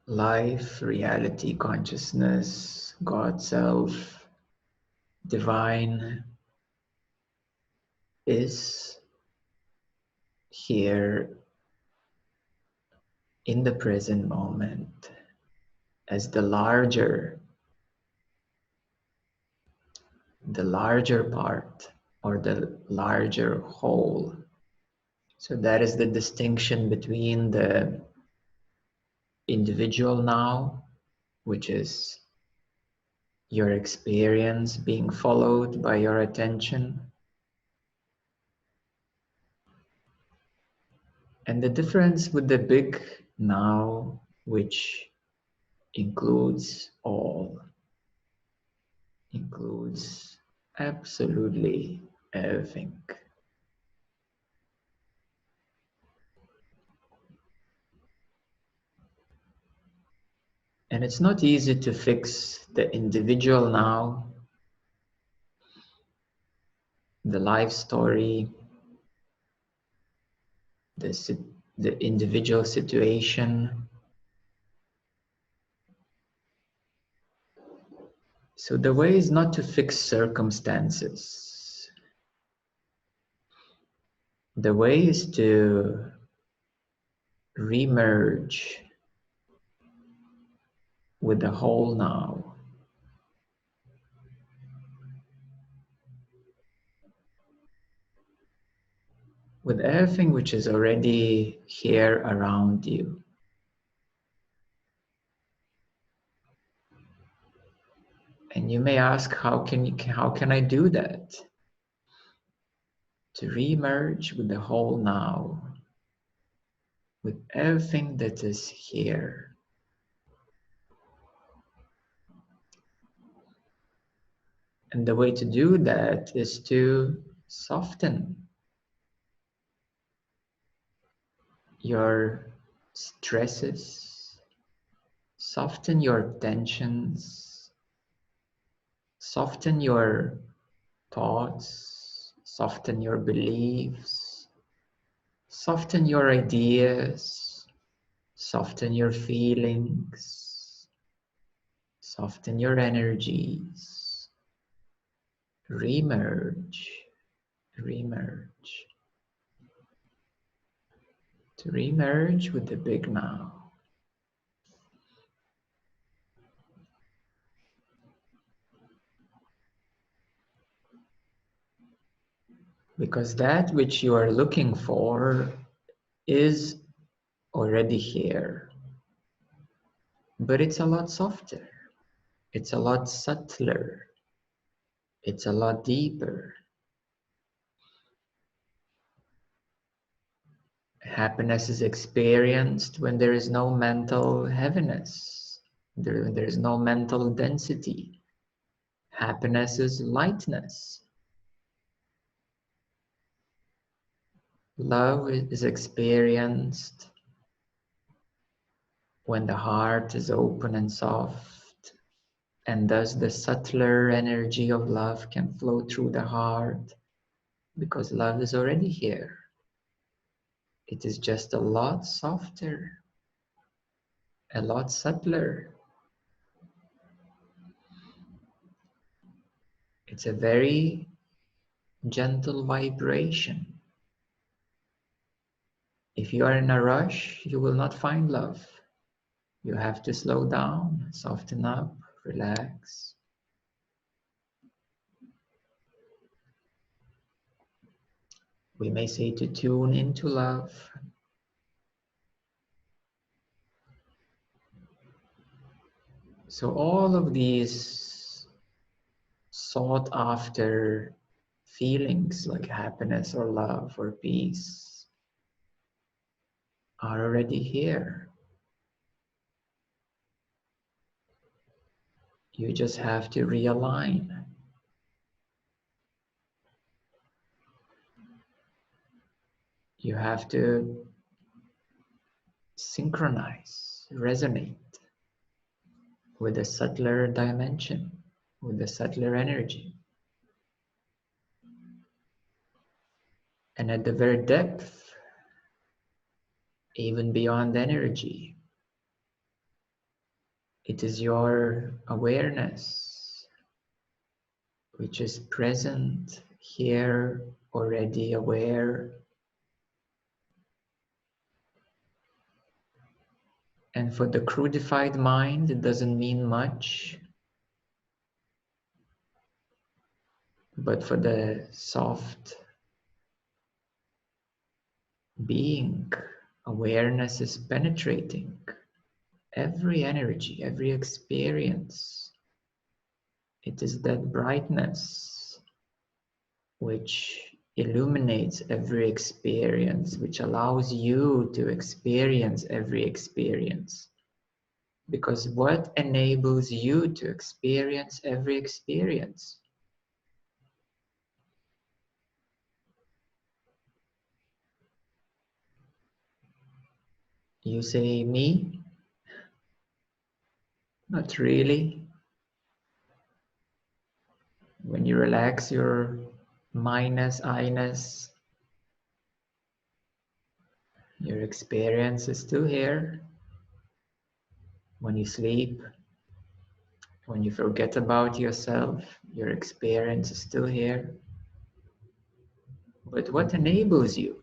life, reality, consciousness, God Self, Divine is here in the present moment as the larger part or the larger whole. So that is the distinction between the individual now, which is your experience being followed by your attention, and the difference with the big now, which includes all, includes absolutely everything. And it's not easy to fix the individual now, the life story, the individual situation. So the way is not to fix circumstances. The way is to remerge with the whole now. With everything which is already here around you. And you may ask, how can I do that? To remerge with the whole now, with everything that is here. And the way to do that is to soften your stresses, soften your tensions, soften your thoughts, soften your beliefs, soften your ideas, soften your feelings, soften your energies, remerge, remerge, to remerge with the big now. Because that which you are looking for is already here. But it's a lot softer. It's a lot subtler. It's a lot deeper. Happiness is experienced when there is no mental heaviness. There is no mental density. Happiness is lightness. Love is experienced when the heart is open and soft, and thus the subtler energy of love can flow through the heart, because love is already here. It is just a lot softer, a lot subtler. It's a very gentle vibration. If you are in a rush, you will not find love. You have to slow down, soften up, relax. We may say to tune into love. So all of these sought after feelings like happiness or love or peace are already here. You just have to realign. You have to synchronize, resonate with a subtler dimension, with a subtler energy. And at the very depth, even beyond energy, It is your awareness which is present here, already aware. And for the crudified mind, it doesn't mean much. But for the soft being, awareness is penetrating every energy, every experience. It is that brightness which illuminates every experience, which allows you to experience every experience. Because what enables you to experience every experience? You say, me? Not really. When you relax your minus, I-ness, your experience is still here. When you sleep, when you forget about yourself, your experience is still here. But what enables you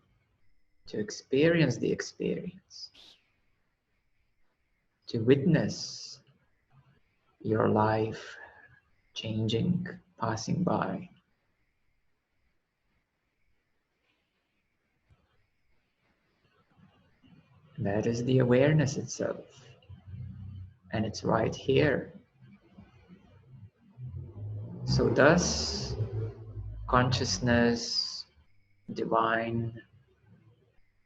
to experience the experience? To witness your life changing, passing by. That is the awareness itself. And it's right here. So thus, consciousness, divine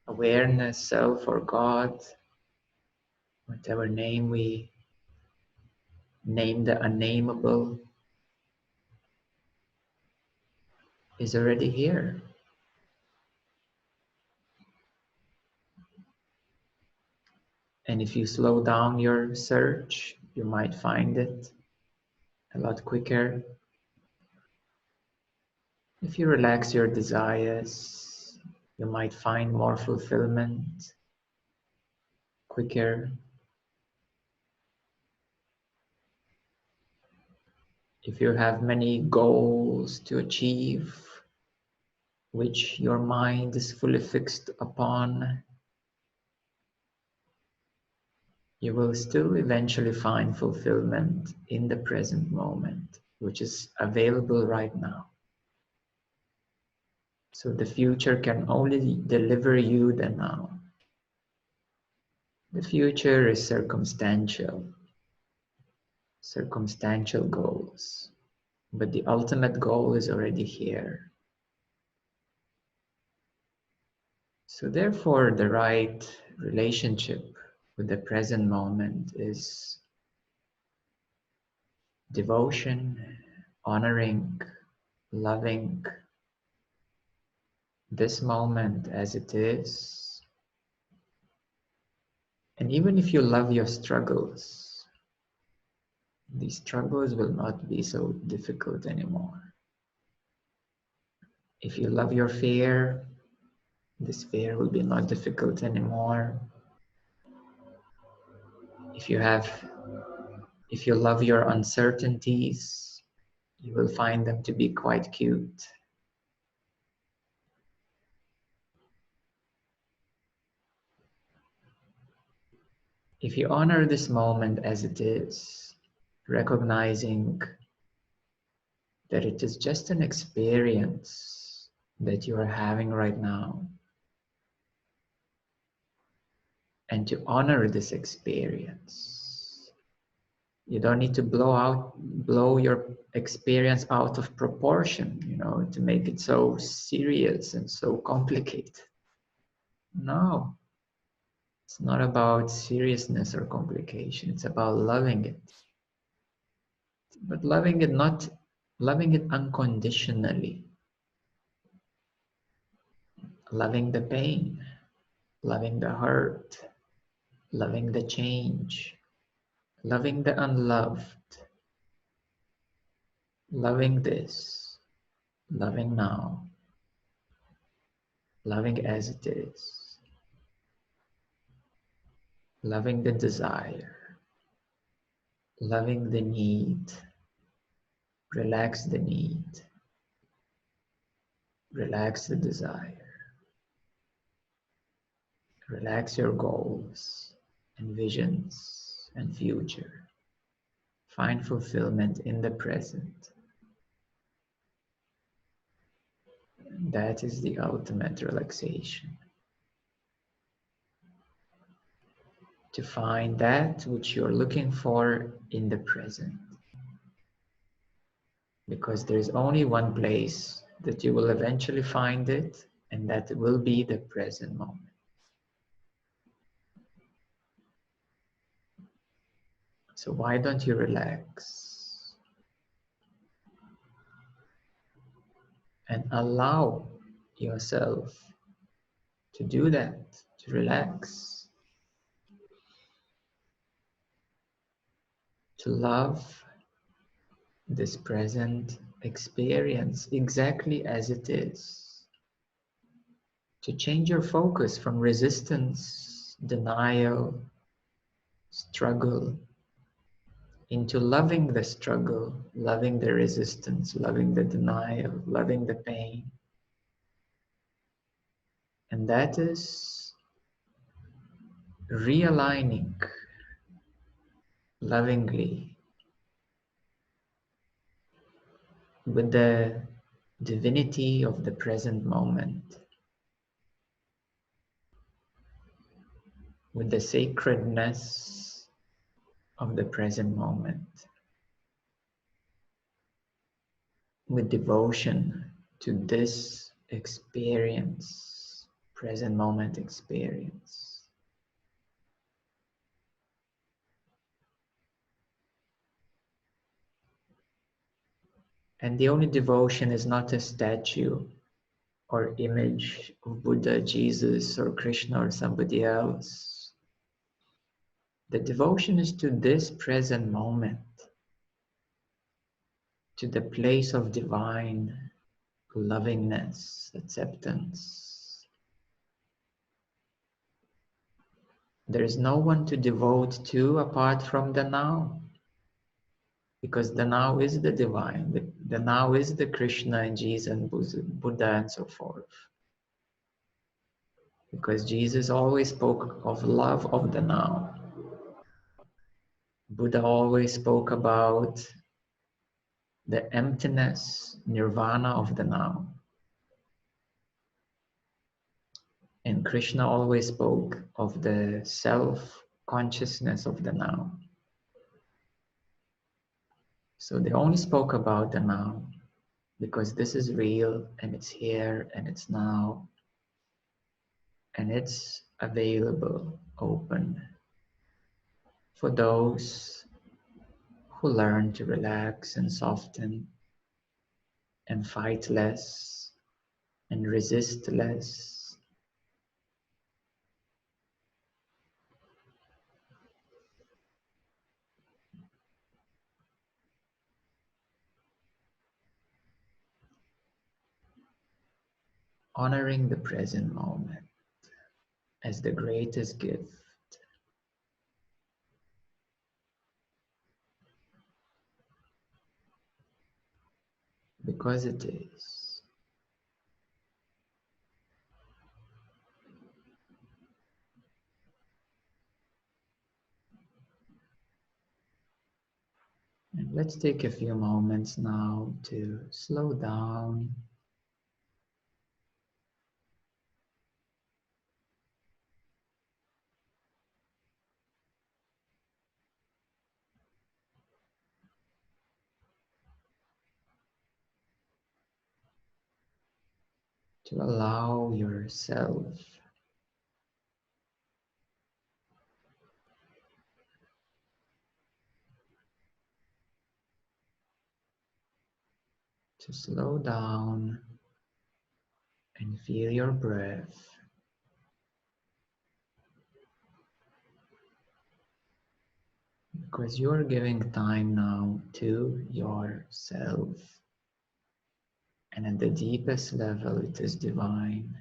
awareness, self or God, whatever name we name the unnameable, is already here. And if you slow down your search, you might find it a lot quicker. If you relax your desires, you might find more fulfillment quicker. If you have many goals to achieve, which your mind is fully fixed upon, you will still eventually find fulfillment in the present moment, which is available right now. So the future can only deliver you the now. The future is circumstantial goals, but the ultimate goal is already here. So therefore, the right relationship with the present moment is devotion, honoring, loving this moment as it is. And even if you love your struggles, these struggles will not be so difficult anymore. If you love your fear, this fear will be not difficult anymore. If you love your uncertainties, you will find them to be quite cute. If you honor this moment as it is, recognizing that it is just an experience that you are having right now, and to honor this experience. You don't need to blow your experience out of proportion, to make it so serious and so complicated. No, it's not about seriousness or complication. It's about loving it. But loving it unconditionally. Loving the pain, loving the hurt, loving the change, loving the unloved, loving this, loving now, loving as it is, loving the desire, loving the need, relax the need, relax the desire, relax your goals and visions and future. Find fulfillment in the present. That is the ultimate relaxation. To find that which you're looking for in the present. Because there's only one place that you will eventually find it, and that will be the present moment. So why don't you relax and allow yourself to do that, to relax, to love this present experience exactly as it is, to change your focus from resistance, denial, struggle, into loving the struggle, loving the resistance, loving the denial, loving the pain. And that is realigning lovingly with the divinity of the present moment, with the sacredness of the present moment, with devotion to this experience, present moment experience. And the only devotion is not a statue or image of Buddha, Jesus, or Krishna, or somebody else. The devotion is to this present moment, to the place of divine lovingness, acceptance. There is no one to devote to apart from the now, because the now is the divine, the now is the Krishna and Jesus and Buddha and so forth. Because Jesus always spoke of love of the now. Buddha always spoke about the emptiness, nirvana of the now. And Krishna always spoke of the self-consciousness of the now. So they only spoke about the now because this is real and it's here and it's now and it's available, open for those who learn to relax and soften and fight less and resist less. Honoring the present moment as the greatest gift. Because it is. And let's take a few moments now to slow down, to allow yourself to slow down and feel your breath. Because you're giving time now to yourself. And at the deepest level, it is divine.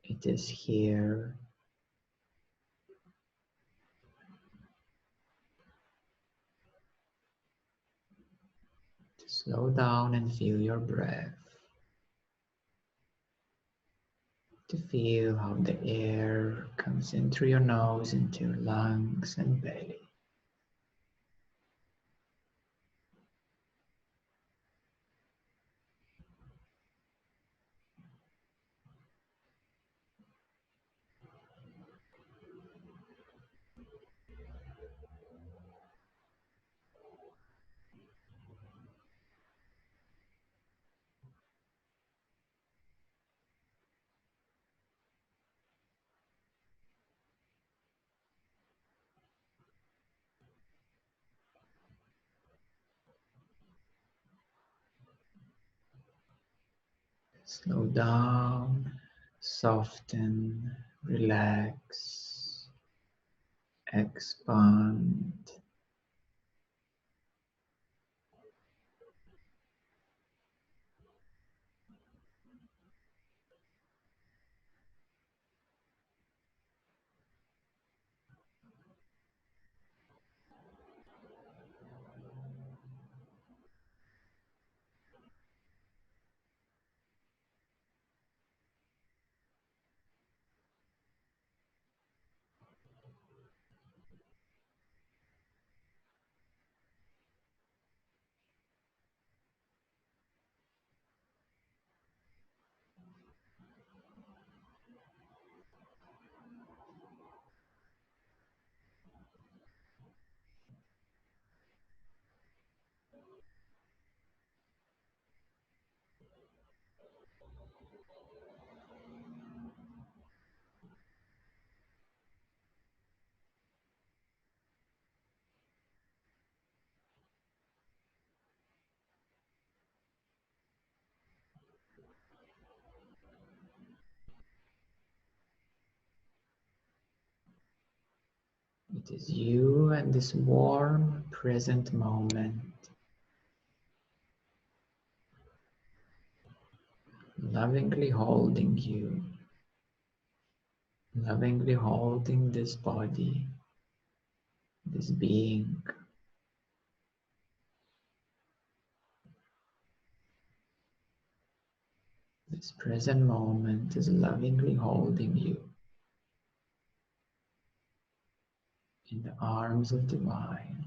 It is here. Slow down and feel your breath. To feel how the air comes in through your nose into your lungs and belly. Slow down, soften, relax, expand. It is you and this warm present moment, lovingly holding you, lovingly holding this body, this being. This present moment is lovingly holding you in the arms of Divine.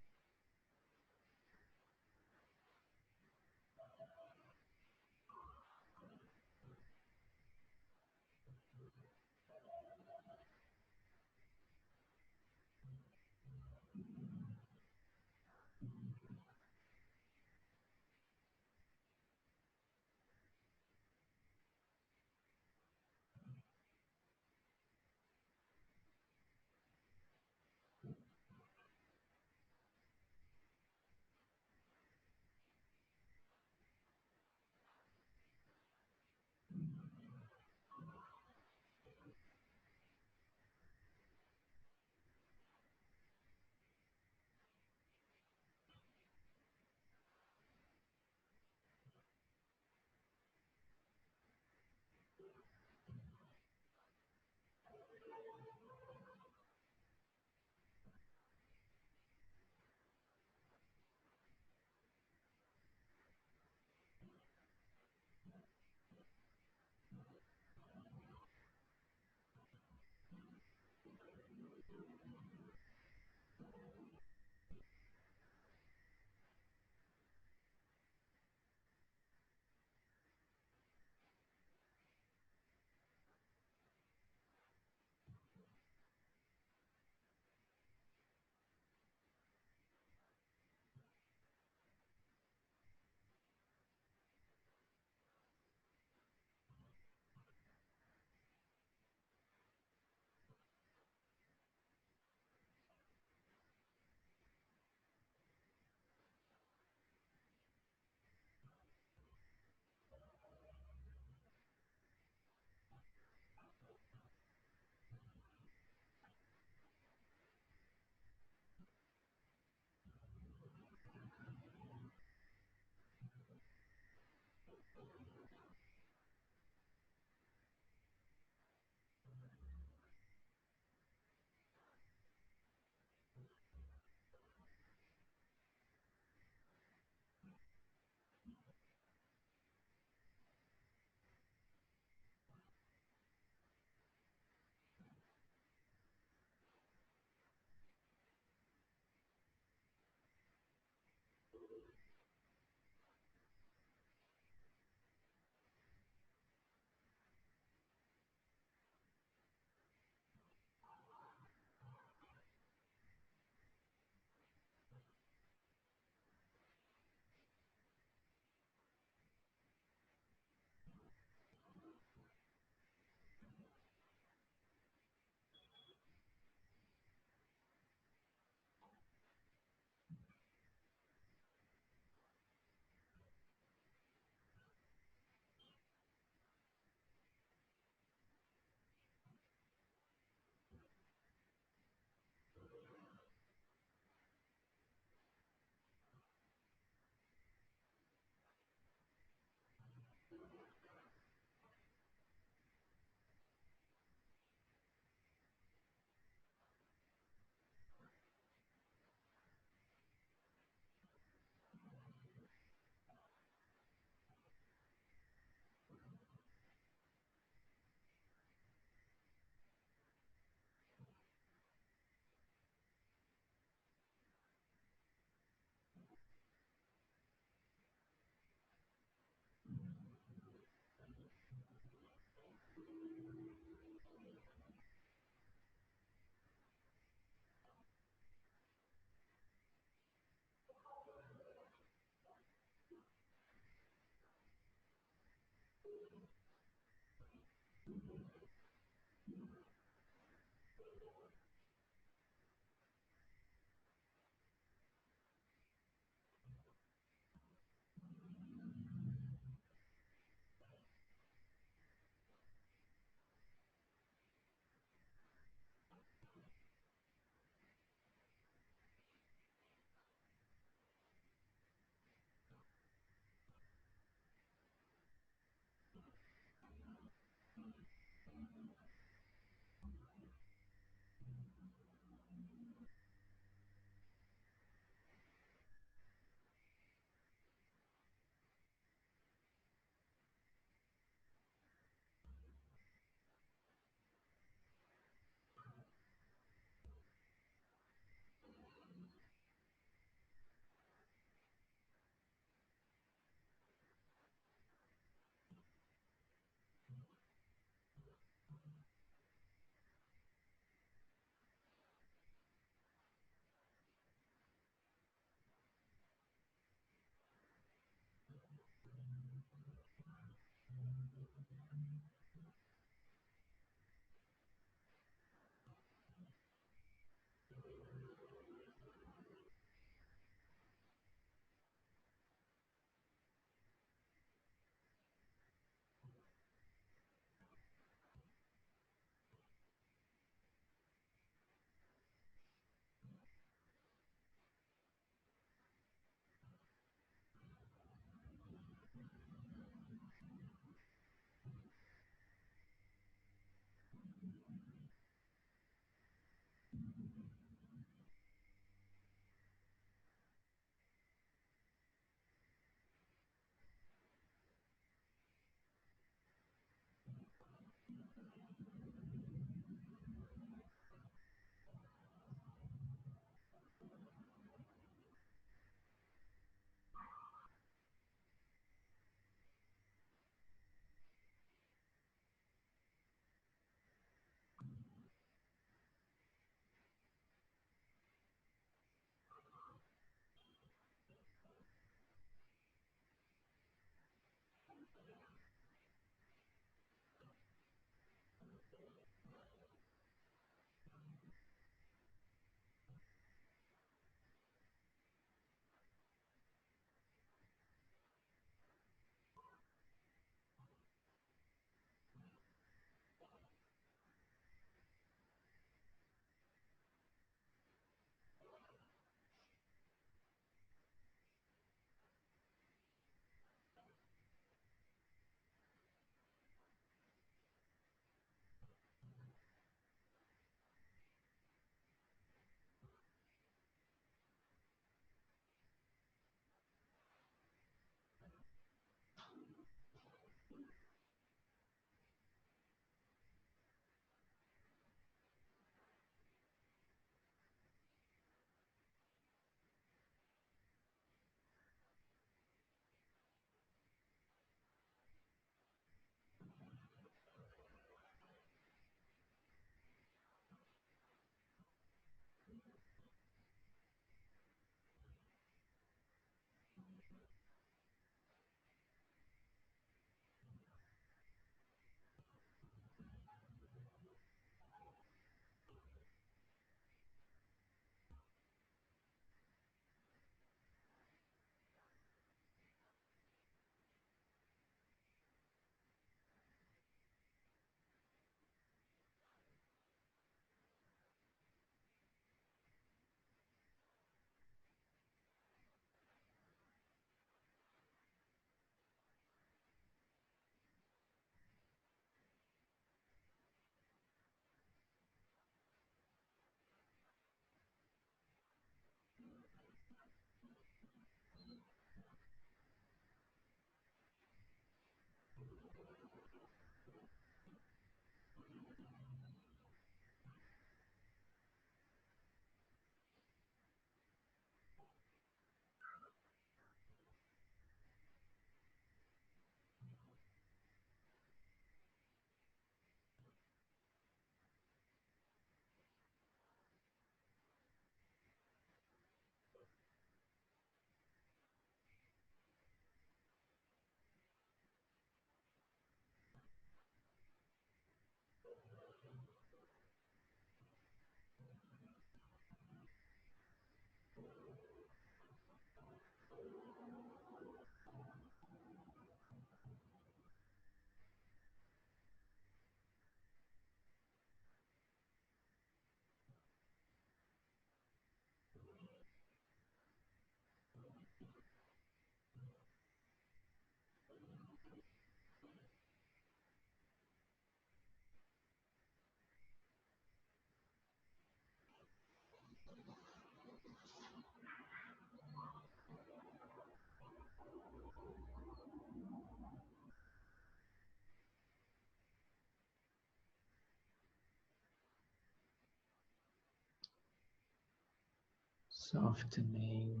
Softening,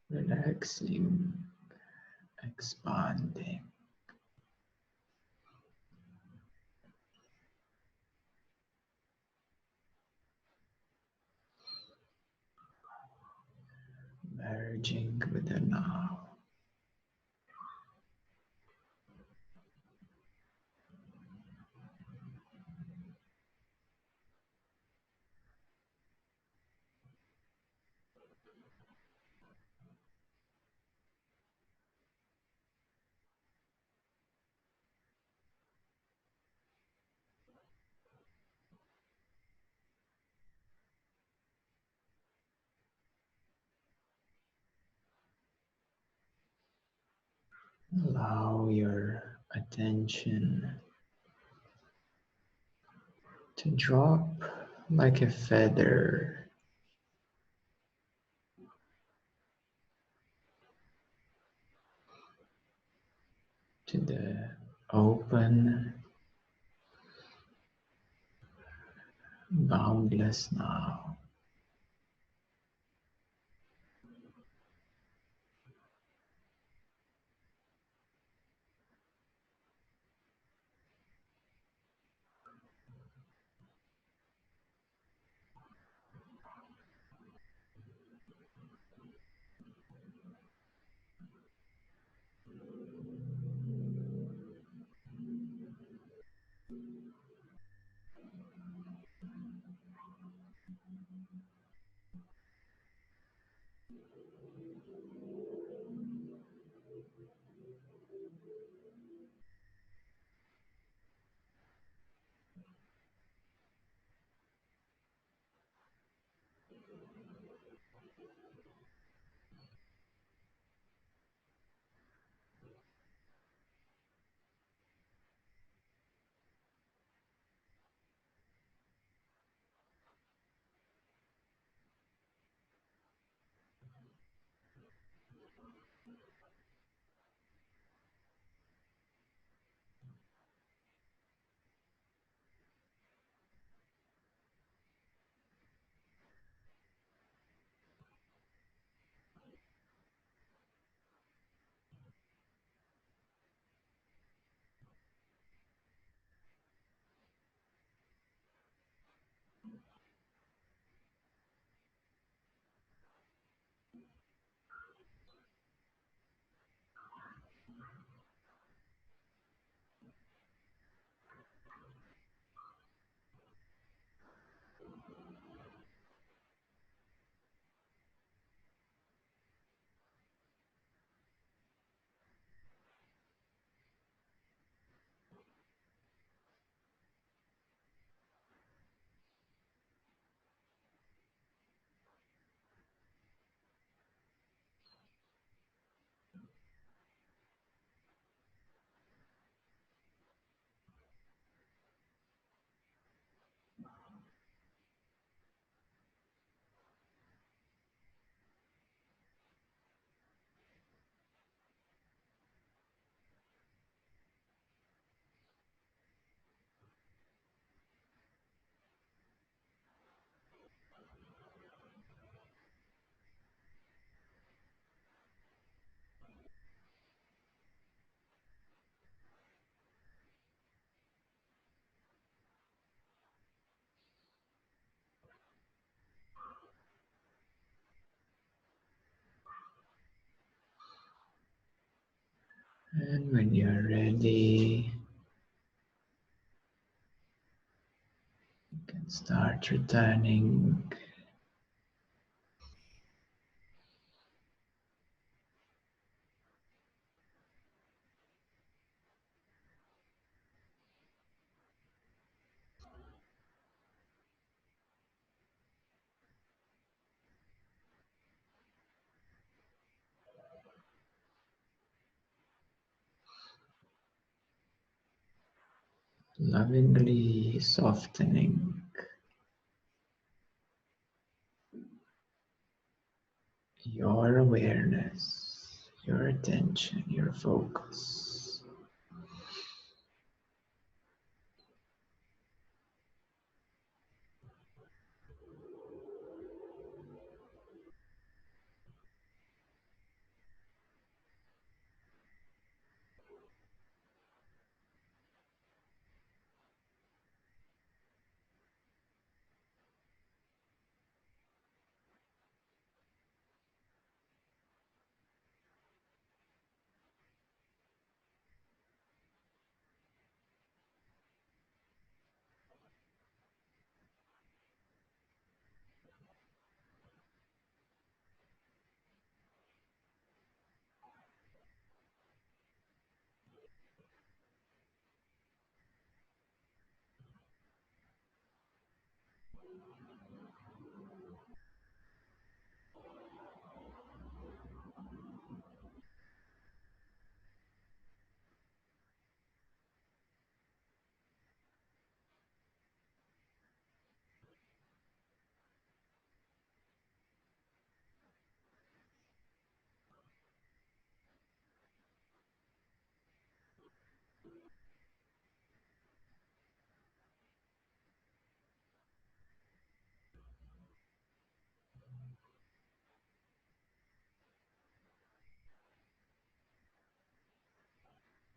relaxing, expanding, merging with the now. Allow your attention to drop like a feather to the open, boundless now. And when you're ready, you can start returning lovingly softening your awareness, your attention, your focus.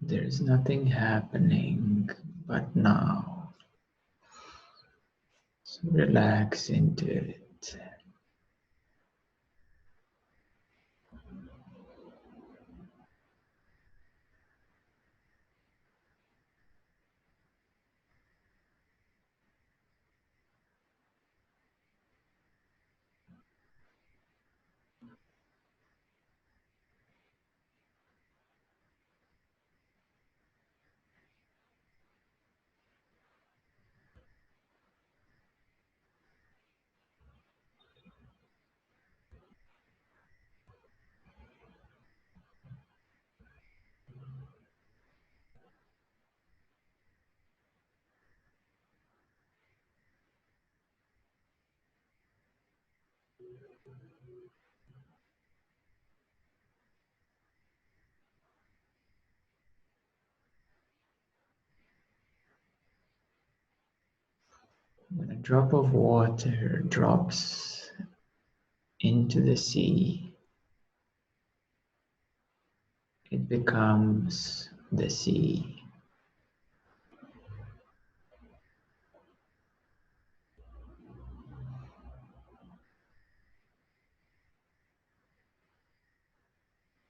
There's nothing happening but now. So relax into it. When a drop of water drops into the sea, it becomes the sea.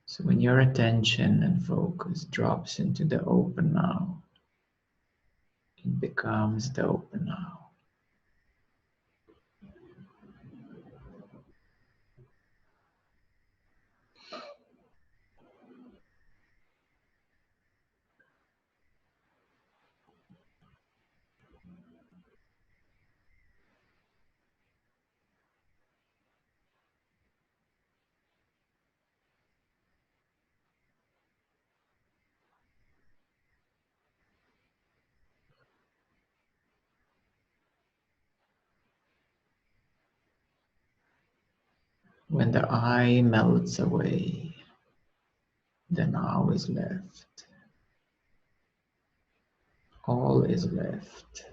So when your attention and focus drops into the open now, it becomes the open now. When the I melts away, the now is left. All is left.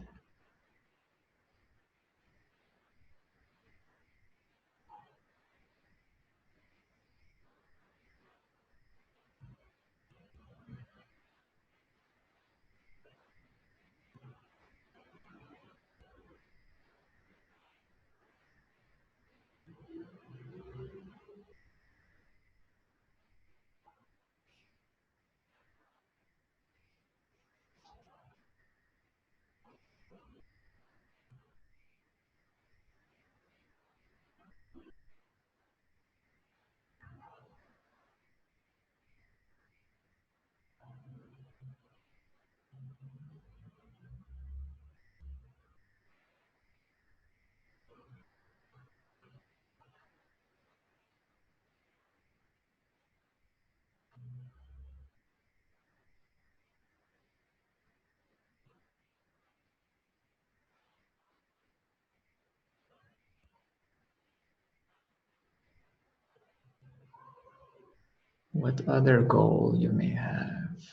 What other goal you may have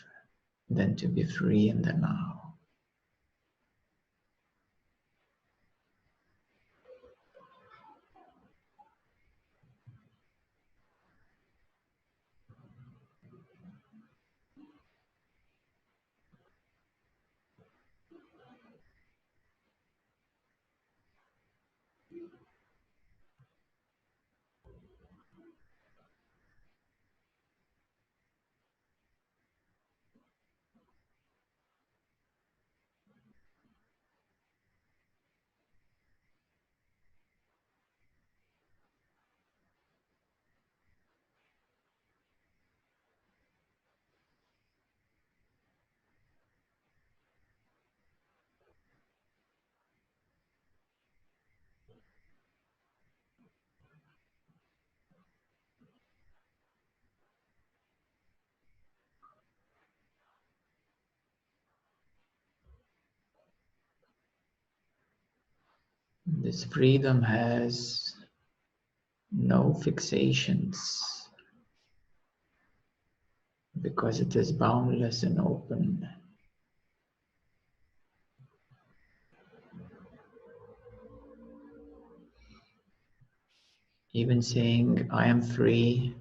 than to be free in the now? This freedom has no fixations because it is boundless and open. Even saying I am free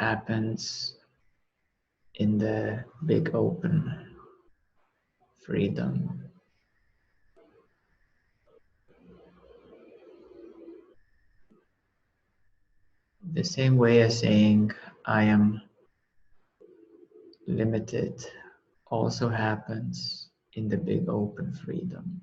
happens in the big open freedom. The same way as saying, I am limited, also happens in the big open freedom.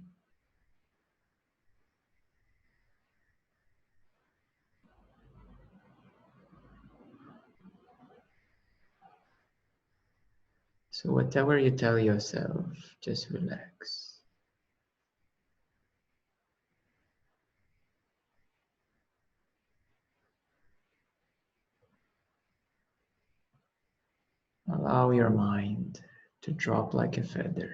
So whatever you tell yourself, just relax. Allow your mind to drop like a feather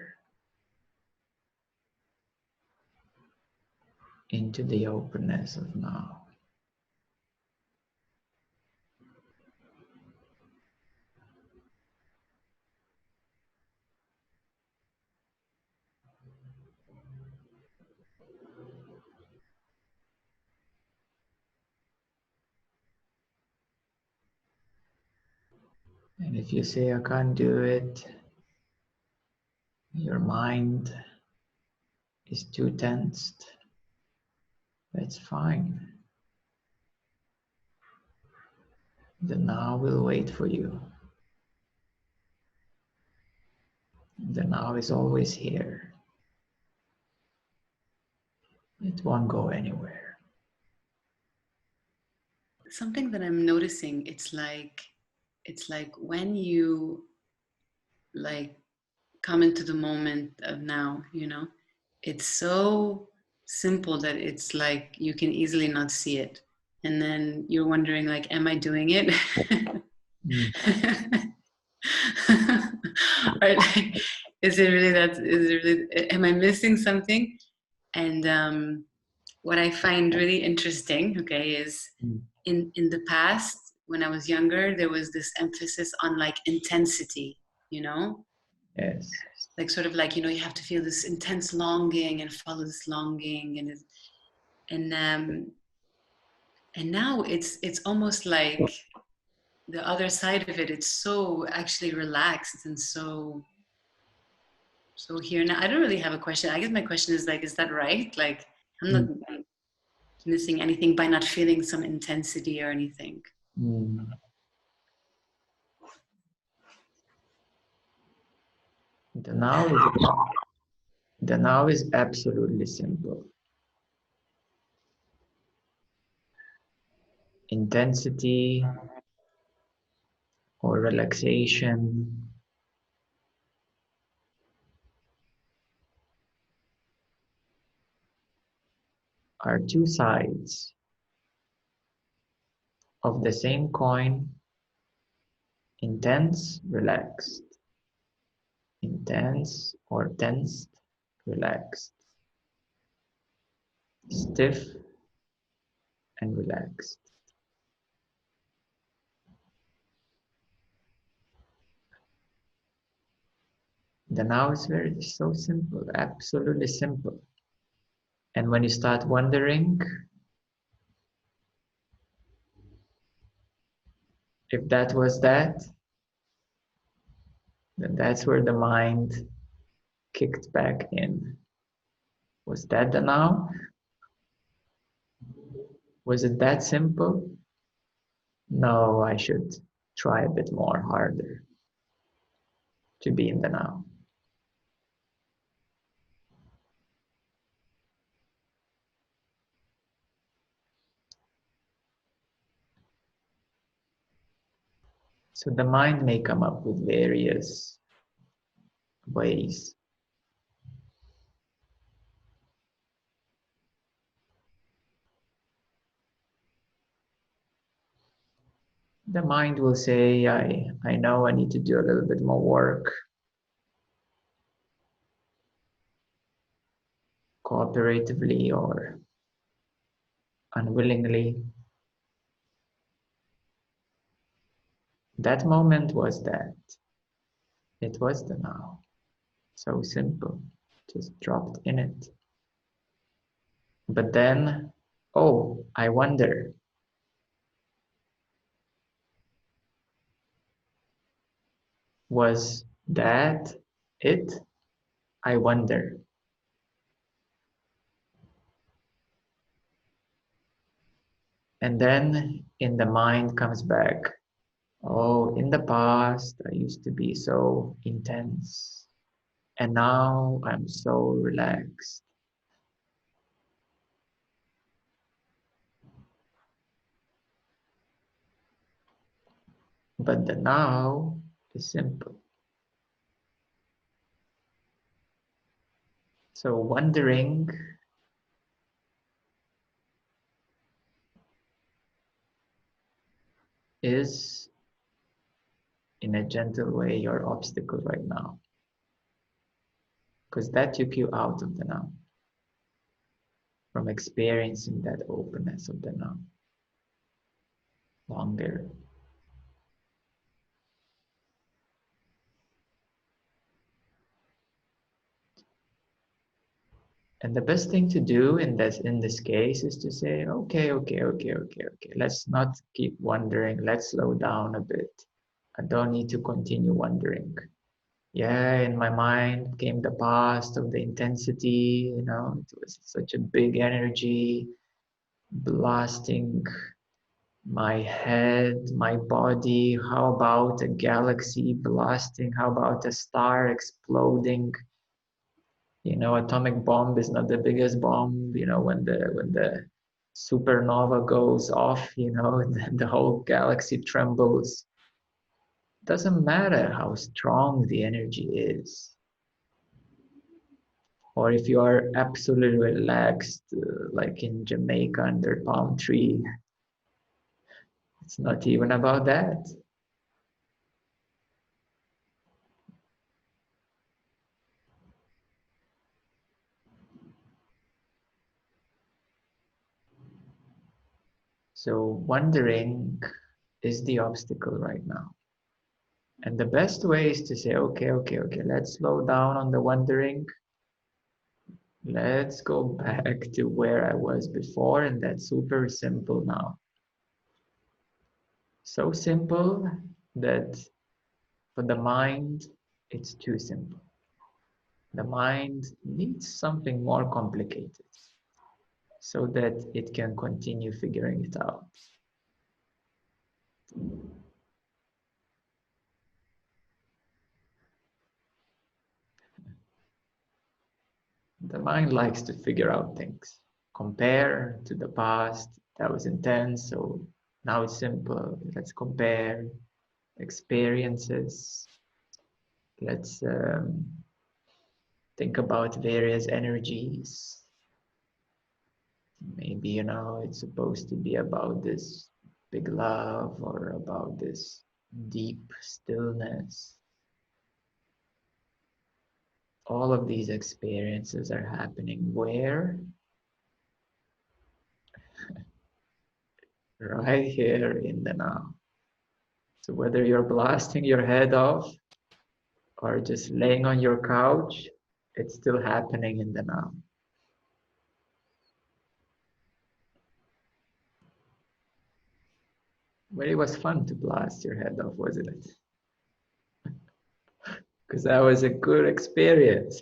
into the openness of now. And if you say, I can't do it, your mind is too tensed, that's fine. The now will wait for you. The now is always here. It won't go anywhere. Something that I'm noticing, it's like when you like come into the moment of now, you know, it's so simple that it's like you can easily not see it. And then you're wondering, like, am I doing it? Mm. Or like, is it really that? Is it really? Am I missing something? And what I find really interesting, okay, is Mm. in the past when I was younger, there was this emphasis on like intensity, you know, Yes. like sort of like, you know, you have to feel this intense longing and follow this longing, and and now it's almost like the other side of it. It's so actually relaxed and so here now. I don't really have a question. I guess my question is like, is that right? Like, I'm not Mm. missing anything by not feeling some intensity or anything. Mm. The now is absolutely simple. Intensity or relaxation are two sides of the same coin. Intense, relaxed. Intense or tensed, relaxed. Stiff and relaxed. The now is very so simple, absolutely simple. And when you start wondering if that was that, then that's where the mind kicked back in. Was that the now? Was it that simple? No, I should try a bit more harder to be in the now. So the mind may come up with various ways. The mind will say, I know I need to do a little bit more work, cooperatively or unwillingly. That moment was that. It was the now. So simple. Just dropped in it. But then, oh, I wonder. Was that it? I wonder. And then in the mind comes back, oh, in the past, I used to be so intense. And now I'm so relaxed. But the now is simple. So wondering is, in a gentle way, your obstacle right now. Because that took you out of the now, from experiencing that openness of the now longer. And the best thing to do in this case is to say, okay. Let's not keep wondering. Let's slow down a bit. I don't need to continue wondering. Yeah, in my mind came the past of the intensity, it was such a big energy blasting my head, my body. How about a galaxy blasting? How about a star exploding? Atomic bomb is not the biggest bomb. When the supernova goes off, the whole galaxy trembles. Doesn't matter how strong the energy is. Or if you are absolutely relaxed, like in Jamaica under palm tree, it's not even about that. So wondering is the obstacle right now. And the best way is to say, okay, let's slow down on the wondering. Let's go back to where I was before, and that's super simple now. So simple that for the mind, it's too simple. The mind needs something more complicated so that it can continue figuring it out. The mind likes to figure out things, compare to the past. That was intense, so now it's simple. Let's compare experiences. Let's think about various energies. Maybe, it's supposed to be about this big love or about this deep stillness. All of these experiences are happening where? Right here in the now. So whether you're blasting your head off or just laying on your couch, it's still happening in the now. But it was fun to blast your head off, wasn't it? Because that was a good experience.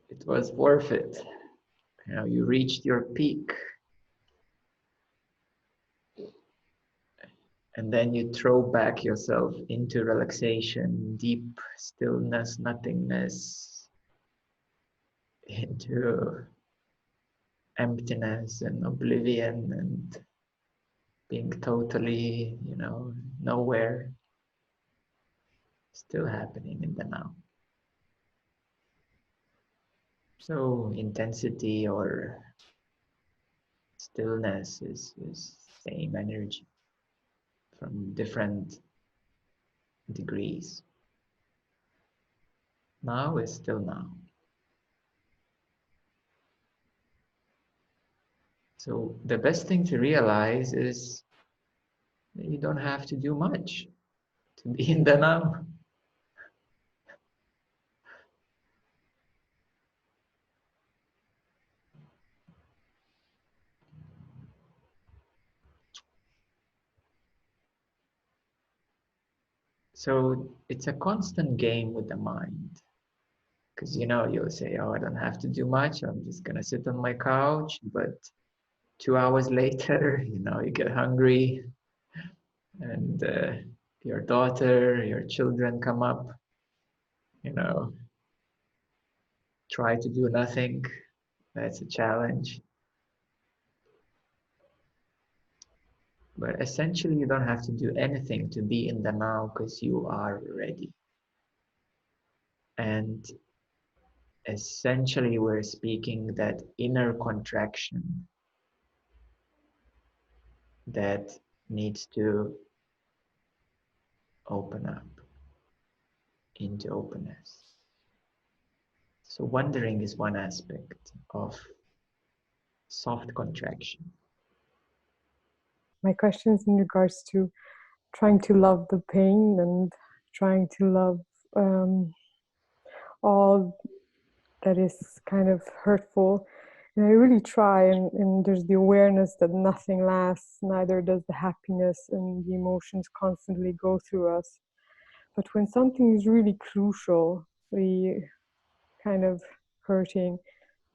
It was worth it. You reached your peak. And then you throw back yourself into relaxation, deep stillness, nothingness, into emptiness and oblivion and being totally, nowhere, still happening in the now. So intensity or stillness is same energy from different degrees. Now is still now. So the best thing to realize is that you don't have to do much to be in the now. So it's a constant game with the mind. Because you'll say, oh, I don't have to do much. I'm just gonna sit on my couch. But 2 hours later, you get hungry, and your daughter, your children come up, you know, try to do nothing. That's a challenge. But essentially, you don't have to do anything to be in the now because you are ready. And essentially, we're speaking that inner contraction that needs to open up into openness. So wondering is one aspect of soft contraction. My question is in regards to trying to love the pain and trying to love all that is kind of hurtful. And I really try, and there's the awareness that nothing lasts, neither does the happiness, and the emotions constantly go through us. But when something is really crucial, we kind of hurting,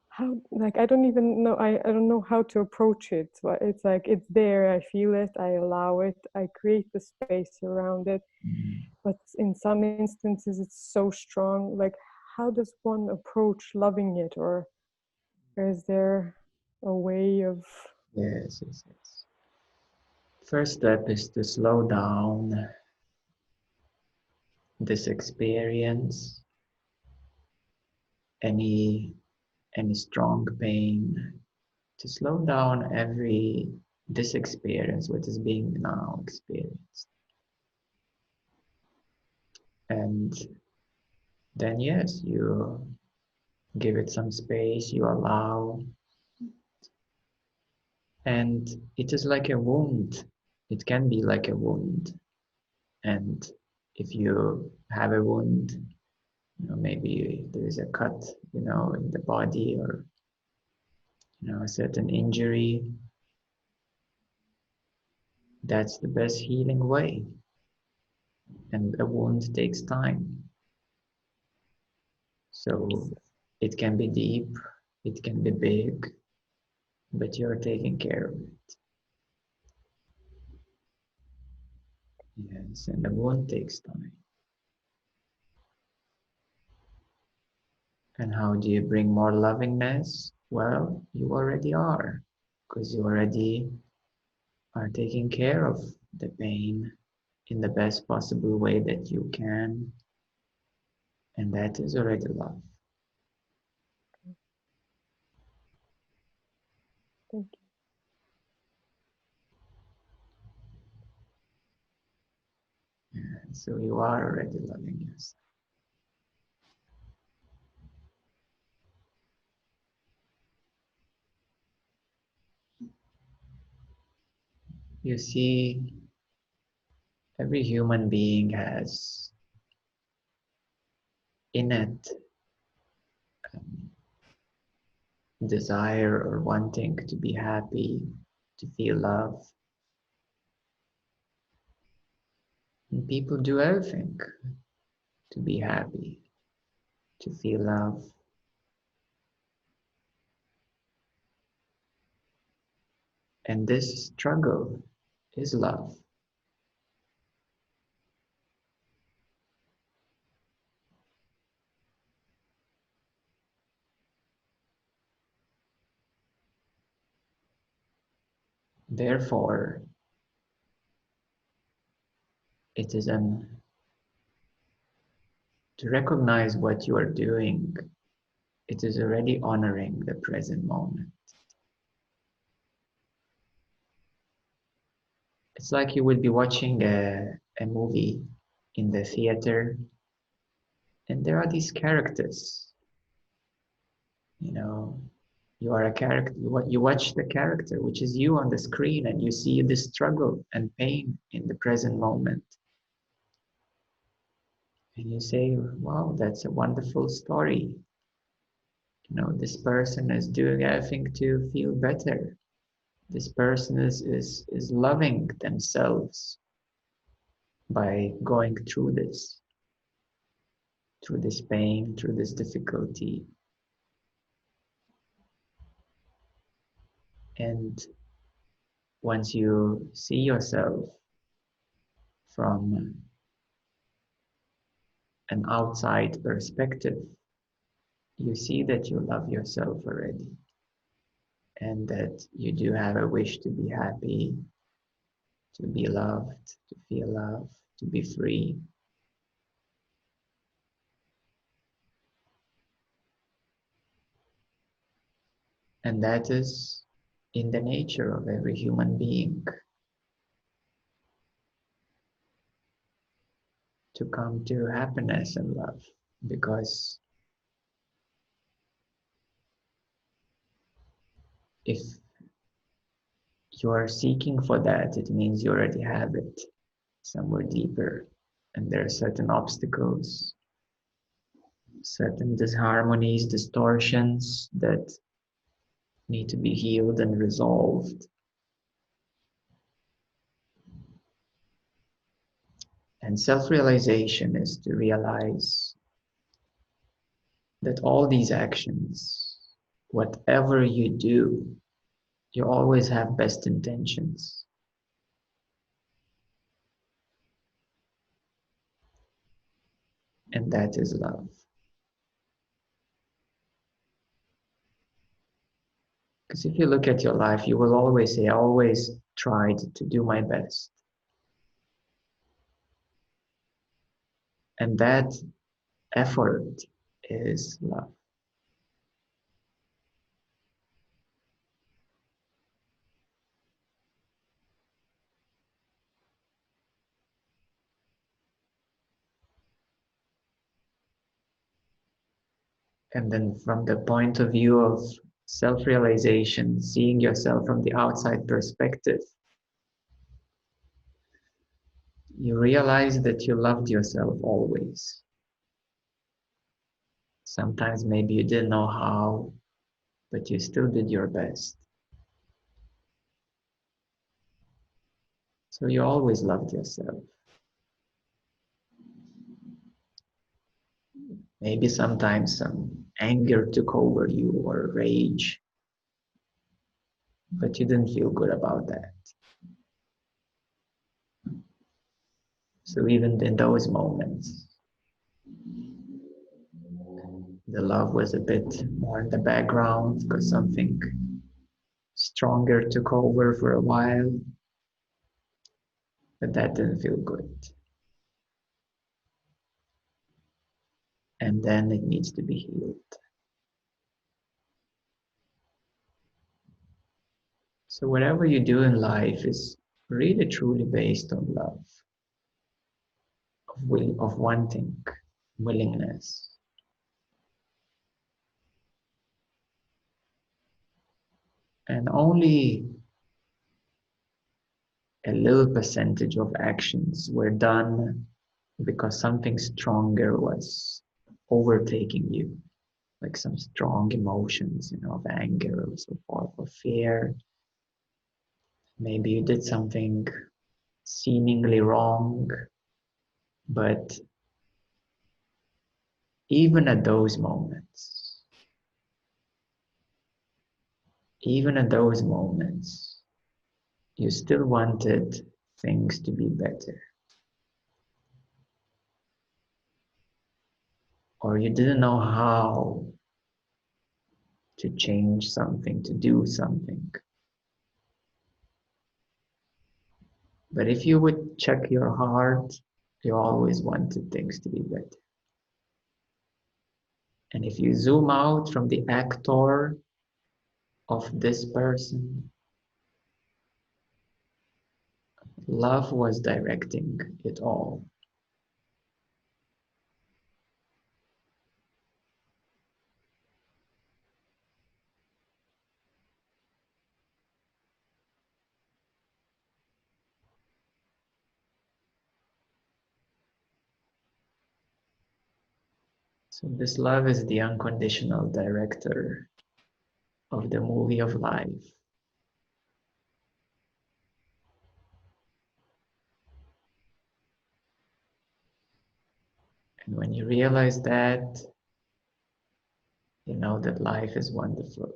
how, like, I don't even know, I don't know how to approach it. But it's like, it's there, I feel it, I allow it, I create the space around it. But in some instances, it's so strong. Like, how does one approach loving it, or is there a way of... Yes, yes, yes. First step is to slow down this experience, any strong pain, to slow down this experience, what is being now experienced. And then yes, you give it some space, you allow, and it is like a wound. It can be like a wound. And if you have a wound, maybe there is a cut, in the body, or a certain injury, that's the best healing way. And a wound takes time. So it can be deep, it can be big, but you're taking care of it. Yes, and the wound takes time. And how do you bring more lovingness? Well, you already are, because you already are taking care of the pain in the best possible way that you can, and that is already love. Thank Yeah, so you are already loving yourself. You see, every human being has innate desire or wanting to be happy, to feel love. And people do everything to be happy, to feel love. And this struggle is love. Therefore, it is to recognize what you are doing. It is already honoring the present moment. It's like you will be watching a movie in the theater, and there are these characters. You are a character. You watch the character, which is you on the screen, and you see the struggle and pain in the present moment. And you say, wow, that's a wonderful story. This person is doing everything to feel better. This person is loving themselves by going through this pain, through this difficulty. And once you see yourself from an outside perspective, you see that you love yourself already, and that you do have a wish to be happy, to be loved, to feel love, to be free. And that is in the nature of every human being, to come to happiness and love, because if you are seeking for that, it means you already have it somewhere deeper, and there are certain obstacles, certain disharmonies, distortions that need to be healed and resolved. And self-realization is to realize that all these actions, whatever you do, you always have best intentions. And that is love. Because if you look at your life, you will always say, I always tried to do my best. And that effort is love. And then from the point of view of self-realization, seeing yourself from the outside perspective, you realize that you loved yourself always. Sometimes maybe you didn't know how, but you still did your best. So you always loved yourself. Maybe sometimes some anger took over you or rage, but you didn't feel good about that. So even in those moments, the love was a bit more in the background because something stronger took over for a while, but that didn't feel good. And then it needs to be healed. So whatever you do in life is really truly based on love, of wanting, willingness. And only a little percentage of actions were done because something stronger was overtaking you, like some strong emotions, of anger or so forth, or fear. Maybe you did something seemingly wrong, but even at those moments, you still wanted things to be better. Or you didn't know how to change something, to do something. But if you would check your heart, you always wanted things to be better. And if you zoom out from the actor of this person, love was directing it all. So this love is the unconditional director of the movie of life. And when you realize that, you know that life is wonderful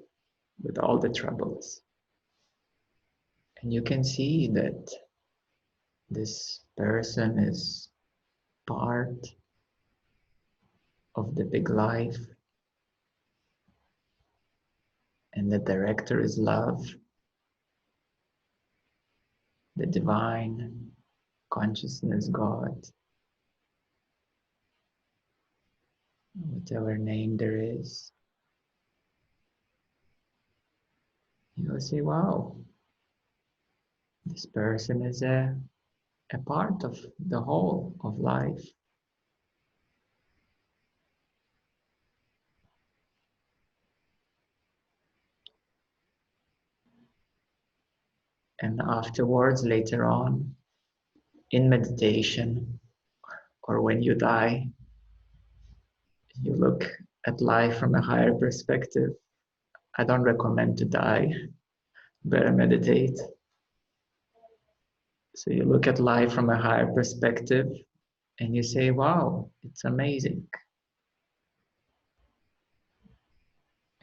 with all the troubles. And you can see that this person is part of the big life, and the director is love, the divine consciousness, God, whatever name there is. You'll see, wow, this person is a part of the whole of life. And afterwards, later on, in meditation, or when you die, you look at life from a higher perspective. I don't recommend to die, better meditate. So you look at life from a higher perspective and you say, wow, it's amazing.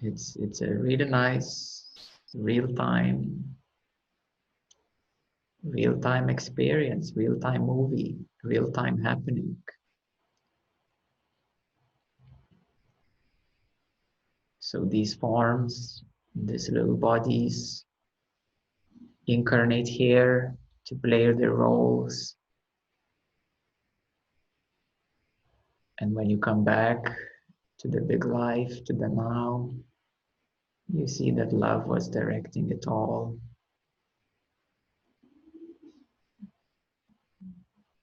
It's a really nice real-time experience, real-time movie, real-time happening. So these forms, these little bodies incarnate here to play their roles. And when you come back to the big life, to the now, you see that love was directing it all.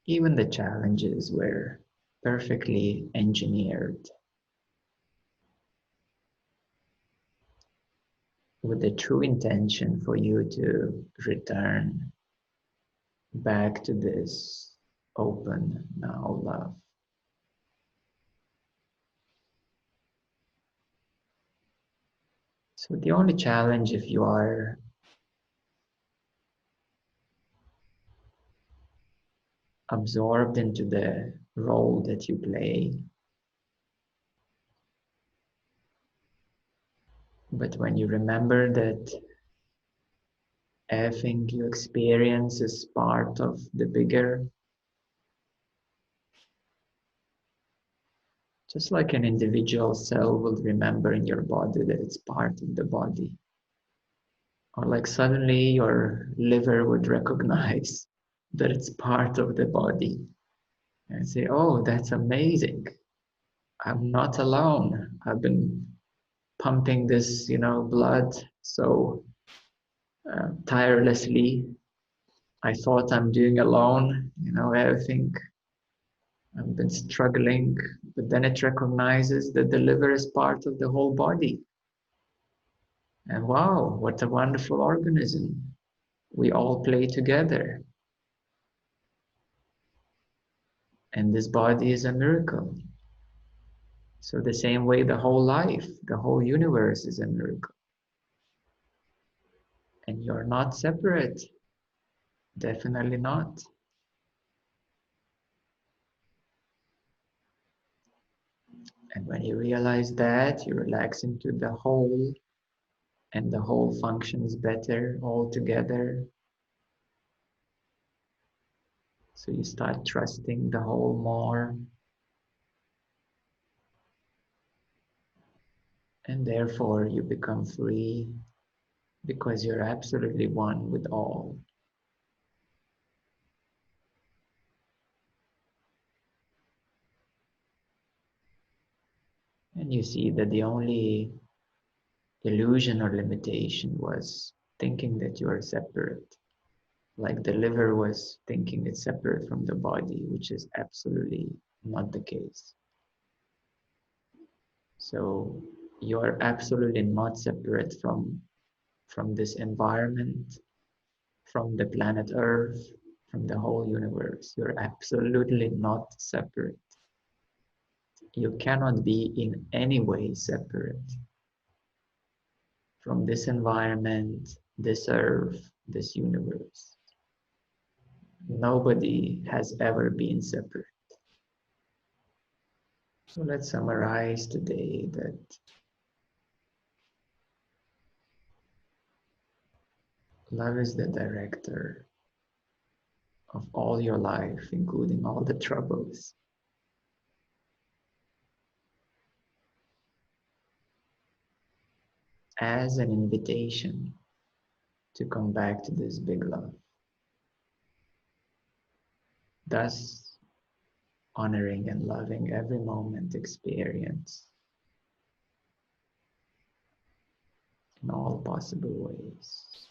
Even the challenges were perfectly engineered with the true intention for you to return back to this open now love. So the only challenge, if you are absorbed into the role that you play, but when you remember that everything you experience is part of the bigger, just like an individual cell will remember in your body that it's part of the body. Or like suddenly your liver would recognize that it's part of the body and say, oh, that's amazing. I'm not alone. I've been pumping this, blood so tirelessly. I thought I'm doing alone, everything. I've been struggling, but then it recognizes that the liver is part of the whole body. And wow, what a wonderful organism. We all play together. And this body is a miracle. So the same way the whole life, the whole universe is a miracle. And you're not separate. Definitely not. And when you realize that, you relax into the whole, and the whole functions better all together. So you start trusting the whole more. And therefore you become free because you're absolutely one with all. And you see that the only illusion or limitation was thinking that you are separate. Like the liver was thinking it's separate from the body, which is absolutely not the case. So you are absolutely not separate from this environment, from the planet Earth, from the whole universe. You're absolutely not separate. You cannot be in any way separate from this environment, this earth, this universe. Nobody has ever been separate. So let's summarize today that love is the director of all your life, including all the troubles. As an invitation to come back to this big love, thus honoring and loving every moment experience in all possible ways.